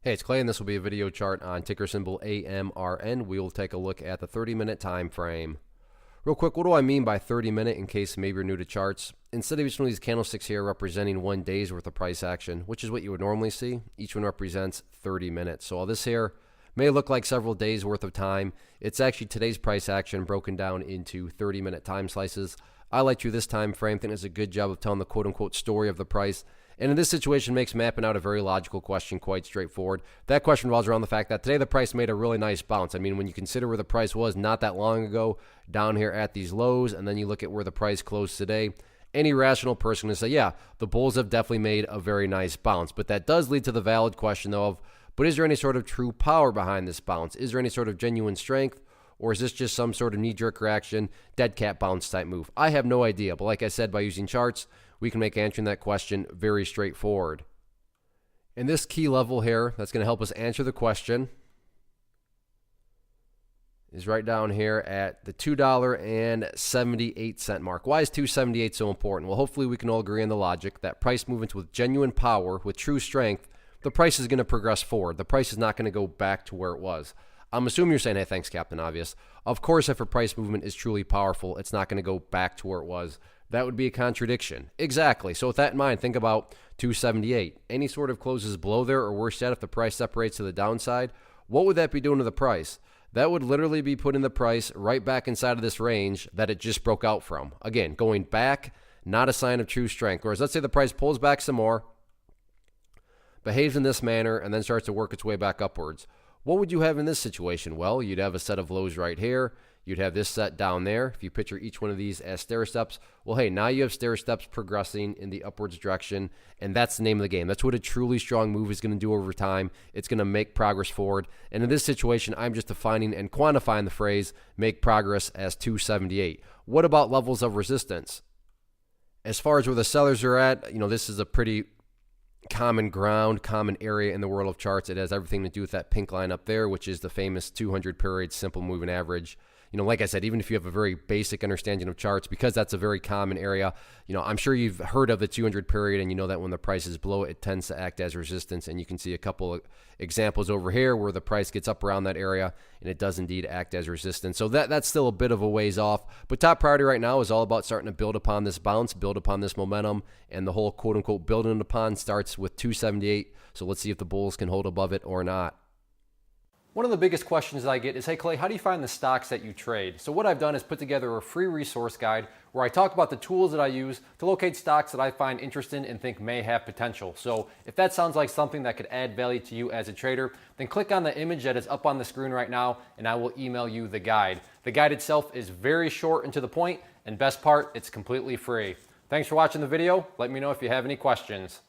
Hey, it's Clay, and this will be a video chart on ticker symbol AMRN. We will take a look at the 30-minute time frame. Real quick, what do I mean by 30-minute in case maybe you're new to charts? Instead of each one of these candlesticks here representing 1 day's worth of price action, which is what you would normally see, each one represents 30 minutes. So all this here may look like several days worth of time. It's actually today's price action broken down into 30-minute time slices. I like to this time frame. I think it's a good job of telling the quote-unquote story of the price. And in this situation, makes mapping out a very logical question quite straightforward. That question revolves around the fact that today the price made a really nice bounce. I mean, when you consider where the price was not that long ago, down here at these lows, and then you look at where the price closed today, any rational person would say, yeah, the bulls have definitely made a very nice bounce. But that does lead to the valid question, though, of, but is there any sort of true power behind this bounce? Is there any sort of genuine strength? Or is this just some sort of knee-jerk reaction, dead cat bounce type move? I have no idea. But like I said, by using charts, we can make answering that question very straightforward. And this key level here that's going to help us answer the question is right down here at the $2.78 mark. Why is $2.78 so important? Well, hopefully we can all agree on the logic that price movements with genuine power, with true strength, the price is going to progress forward. The price is not going to go back to where it was. I'm assuming you're saying, hey, thanks, Captain Obvious. Of course, if a price movement is truly powerful, it's not going to go back to where it was. That would be a contradiction. Exactly. So with that in mind, think about 278. Any sort of closes below there, or worse yet, if the price separates to the downside, what would that be doing to the price? That would literally be putting the price right back inside of this range that it just broke out from. Again, going back, not a sign of true strength. Whereas let's say the price pulls back some more, behaves in this manner, and then starts to work its way back upwards. What would you have in this situation? Well, you'd have a set of lows right here. You'd have this set down there. If you picture each one of these as stair steps, well, hey, now you have stair steps progressing in the upwards direction, and that's the name of the game. That's what a truly strong move is going to do over time. It's going to make progress forward. And in this situation, I'm just defining and quantifying the phrase make progress as 278. What about levels of resistance? As far as where the sellers are at, this is a pretty common ground, common area in the world of charts. It has everything to do with that pink line up there, which is the famous 200 period simple moving average. Like I said, even if you have a very basic understanding of charts, because that's a very common area, I'm sure you've heard of the 200 period, and you know that when the price is below it tends to act as resistance. And you can see a couple of examples over here where the price gets up around that area, and it does indeed act as resistance. So that's still a bit of a ways off. But top priority right now is all about starting to build upon this bounce, build upon this momentum, and the whole quote-unquote building upon starts with 278. So let's see if the bulls can hold above it or not. One of the biggest questions that I get is, hey Clay, how do you find the stocks that you trade? So what I've done is put together a free resource guide where I talk about the tools that I use to locate stocks that I find interesting and think may have potential. So if that sounds like something that could add value to you as a trader, then click on the image that is up on the screen right now and I will email you the guide. The guide itself is very short and to the point, and best part, it's completely free. Thanks for watching the video. Let me know if you have any questions.